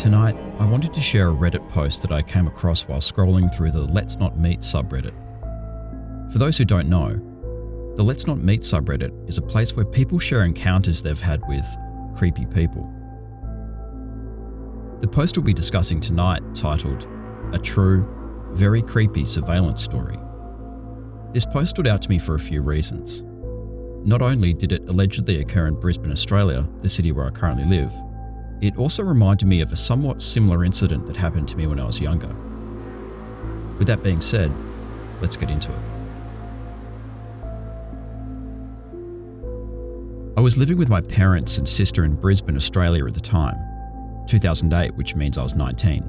Tonight, I wanted to share a Reddit post that I came across while scrolling through the LetsNotMeet subreddit. For those who don't know, the LetsNotMeet subreddit is a place where people share encounters they've had with creepy people. The post we'll be discussing tonight, titled "A True, Very Creepy Surveillance Story." This post stood out to me for a few reasons. Not only did it allegedly occur in Brisbane, Australia, the city where I currently live, it also reminded me of a somewhat similar incident that happened to me when I was younger. With that being said, let's get into it. I was living with my parents and sister in Brisbane, Australia at the time, 2008, which means I was 19.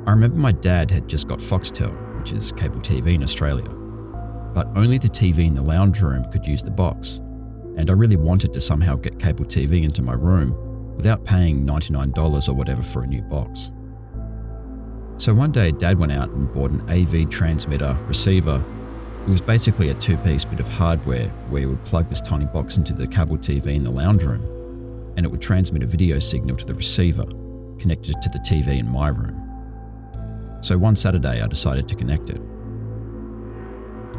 I remember my dad had just got Foxtel, which is cable TV in Australia, but only the TV in the lounge room could use the box, and I really wanted to somehow get cable TV into my room without paying $99 or whatever for a new box. So one day Dad went out and bought an AV transmitter receiver. It was basically a two-piece bit of hardware where you would plug this tiny box into the cable TV in the lounge room, and it would transmit a video signal to the receiver connected to the TV in my room. So one Saturday I decided to connect it.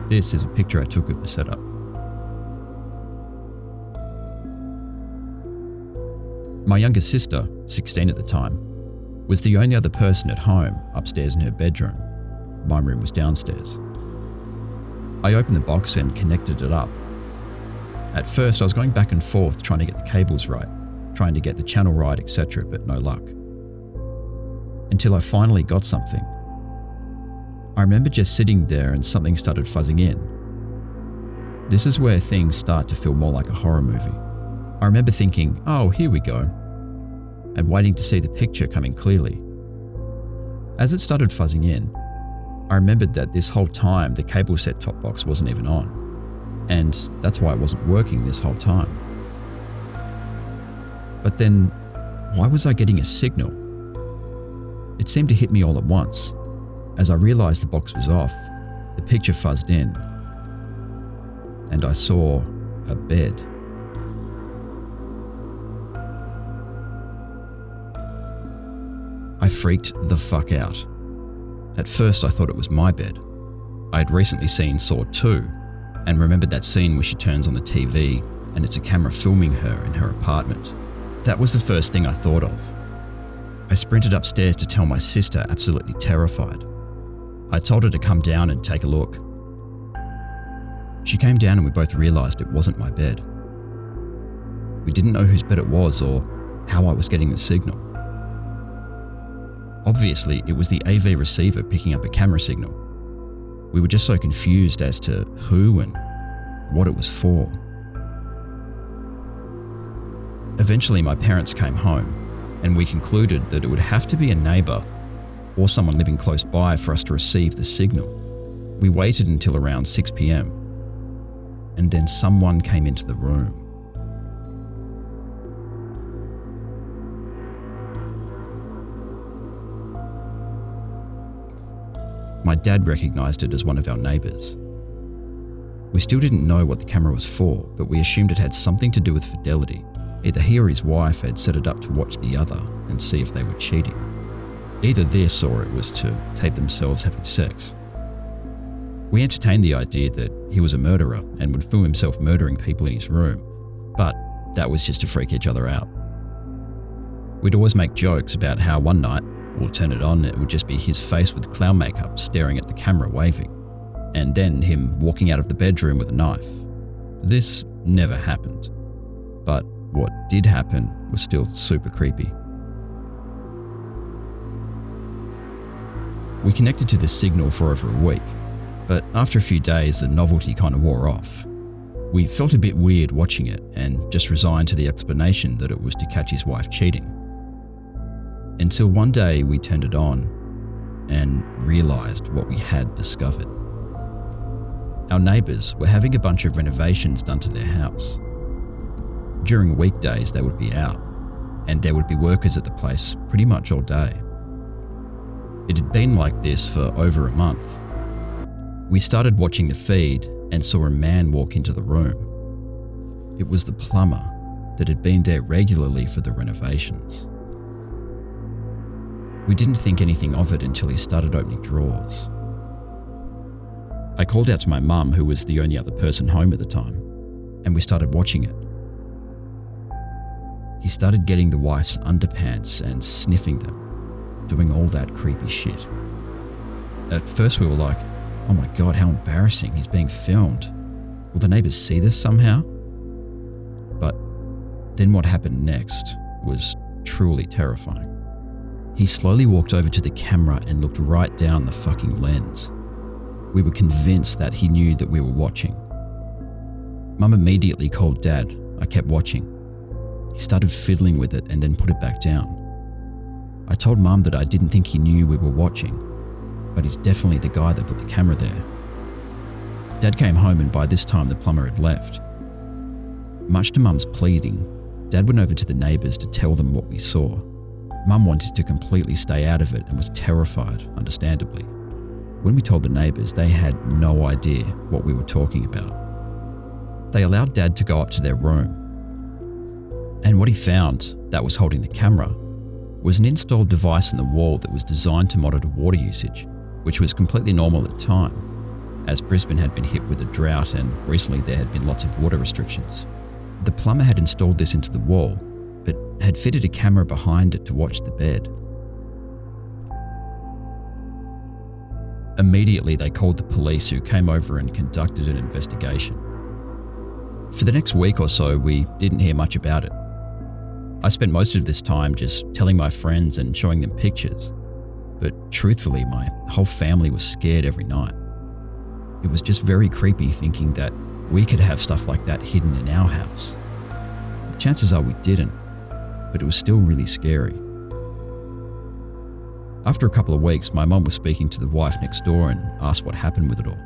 This is a picture I took of the setup. My younger sister, 16 at the time, was the only other person at home upstairs in her bedroom. My room was downstairs. I opened the box and connected it up. At first I was going back and forth trying to get the cables right, trying to get the channel right, etc., but no luck. Until I finally got something. I remember just sitting there and something started fuzzing in. This is where things start to feel more like a horror movie. I remember thinking, oh, here we go, and waiting to see the picture coming clearly. As it started fuzzing in, I remembered that this whole time the cable set-top box wasn't even on, and that's why it wasn't working this whole time. But then, why was I getting a signal? It seemed to hit me all at once. As I realised the box was off, the picture fuzzed in, and I saw a bed. I freaked the fuck out. At first I thought it was my bed. I had recently seen Saw 2 and remembered that scene where she turns on the TV and it's a camera filming her in her apartment. That was the first thing I thought of. I sprinted upstairs to tell my sister, absolutely terrified. I told her to come down and take a look. She came down and we both realised it wasn't my bed. We didn't know whose bed it was or how I was getting the signal. Obviously, it was the AV receiver picking up a camera signal. We were just so confused as to who and what it was for. Eventually, my parents came home, and we concluded that it would have to be a neighbour or someone living close by for us to receive the signal. We waited until around 6 p.m, and then someone came into the room. My dad recognised it as one of our neighbours. We still didn't know what the camera was for, but we assumed it had something to do with fidelity. Either he or his wife had set it up to watch the other and see if they were cheating. Either this or it was to tape themselves having sex. We entertained the idea that he was a murderer and would film himself murdering people in his room, but that was just to freak each other out. We'd always make jokes about how one night we'll turn it on, it would just be his face with clown makeup staring at the camera waving, and then him walking out of the bedroom with a knife. This never happened, but what did happen was still super creepy. We connected to the signal for over a week, but after a few days the novelty kind of wore off. We felt a bit weird watching it and just resigned to the explanation that it was to catch his wife cheating. Until one day we turned it on and realised what we had discovered. Our neighbours were having a bunch of renovations done to their house. During weekdays they would be out, and there would be workers at the place pretty much all day. It had been like this for over a month. We started watching the feed and saw a man walk into the room. It was the plumber that had been there regularly for the renovations. We didn't think anything of it until he started opening drawers. I called out to my mum, who was the only other person home at the time, and we started watching it. He started getting the wife's underpants and sniffing them, doing all that creepy shit. At first we were like, oh my god, how embarrassing, he's being filmed. Will the neighbours see this somehow? But then what happened next was truly terrifying. He slowly walked over to the camera and looked right down the fucking lens. We were convinced that he knew that we were watching. Mum immediately called Dad. I kept watching. He started fiddling with it and then put it back down. I told Mum that I didn't think he knew we were watching, but he's definitely the guy that put the camera there. Dad came home and by this time the plumber had left. Much to Mum's pleading, Dad went over to the neighbours to tell them what we saw. Mum wanted to completely stay out of it and was terrified, understandably. When we told the neighbours, they had no idea what we were talking about. They allowed Dad to go up to their room. And what he found that was holding the camera was an installed device in the wall that was designed to monitor water usage, which was completely normal at the time, as Brisbane had been hit with a drought and recently there had been lots of water restrictions. The plumber had installed this into the wall, but had fitted a camera behind it to watch the bed. Immediately they called the police, who came over and conducted an investigation. For the next week or so, we didn't hear much about it. I spent most of this time just telling my friends and showing them pictures, but truthfully, my whole family was scared every night. It was just very creepy thinking that we could have stuff like that hidden in our house. The chances are we didn't, but it was still really scary. After a couple of weeks, my mum was speaking to the wife next door and asked what happened with it all.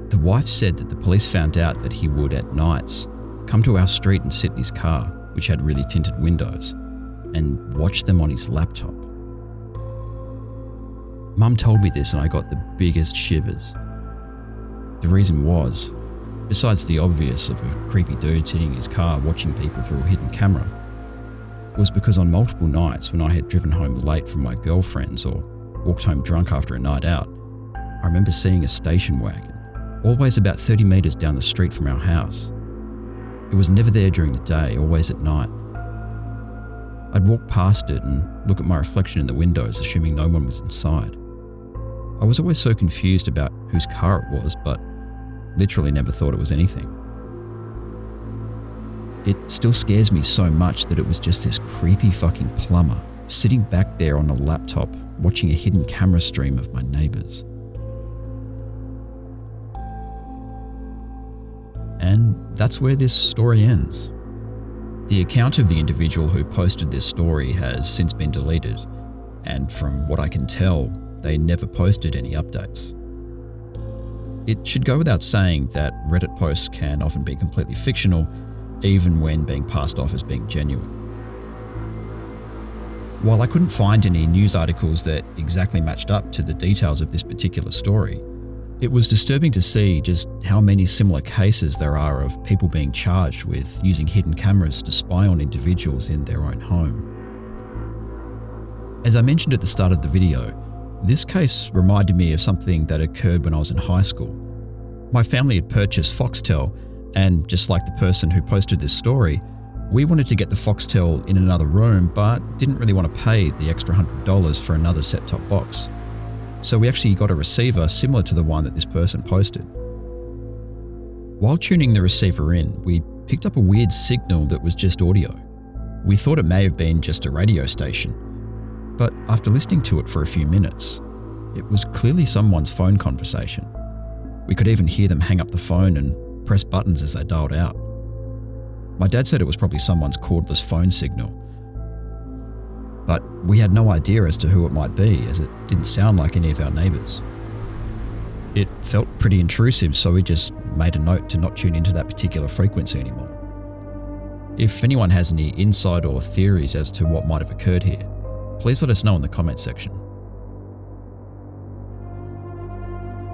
The wife said that the police found out that he would, at nights, come to our street and sit in his car, which had really tinted windows, and watch them on his laptop. Mum told me this and I got the biggest shivers. The reason was, besides the obvious of a creepy dude sitting in his car watching people through a hidden camera, was because on multiple nights when I had driven home late from my girlfriends or walked home drunk after a night out, I remember seeing a station wagon, always about 30 metres down the street from our house. It was never there during the day, always at night. I'd walk past it and look at my reflection in the windows, assuming no one was inside. I was always so confused about whose car it was, but literally never thought it was anything. It still scares me so much that it was just this creepy fucking plumber sitting back there on a laptop watching a hidden camera stream of my neighbours. And that's where this story ends. The account of the individual who posted this story has since been deleted, and from what I can tell, they never posted any updates. It should go without saying that Reddit posts can often be completely fictional, even when being passed off as being genuine. While I couldn't find any news articles that exactly matched up to the details of this particular story, it was disturbing to see just how many similar cases there are of people being charged with using hidden cameras to spy on individuals in their own home. As I mentioned at the start of the video, this case reminded me of something that occurred when I was in high school. My family had purchased Foxtel, and just like the person who posted this story, we wanted to get the Foxtel in another room but didn't really want to pay the extra $100 for another set-top box. So we actually got a receiver similar to the one that this person posted. While tuning the receiver in, we picked up a weird signal that was just audio. We thought it may have been just a radio station, but after listening to it for a few minutes, it was clearly someone's phone conversation. We could even hear them hang up the phone and press buttons as they dialed out. My dad said it was probably someone's cordless phone signal, but we had no idea as to who it might be, as it didn't sound like any of our neighbours. It felt pretty intrusive, so we just made a note to not tune into that particular frequency anymore. If anyone has any insight or theories as to what might have occurred here, please let us know in the comments section.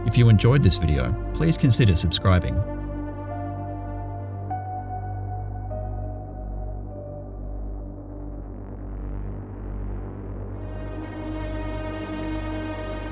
If you enjoyed this video, please consider subscribing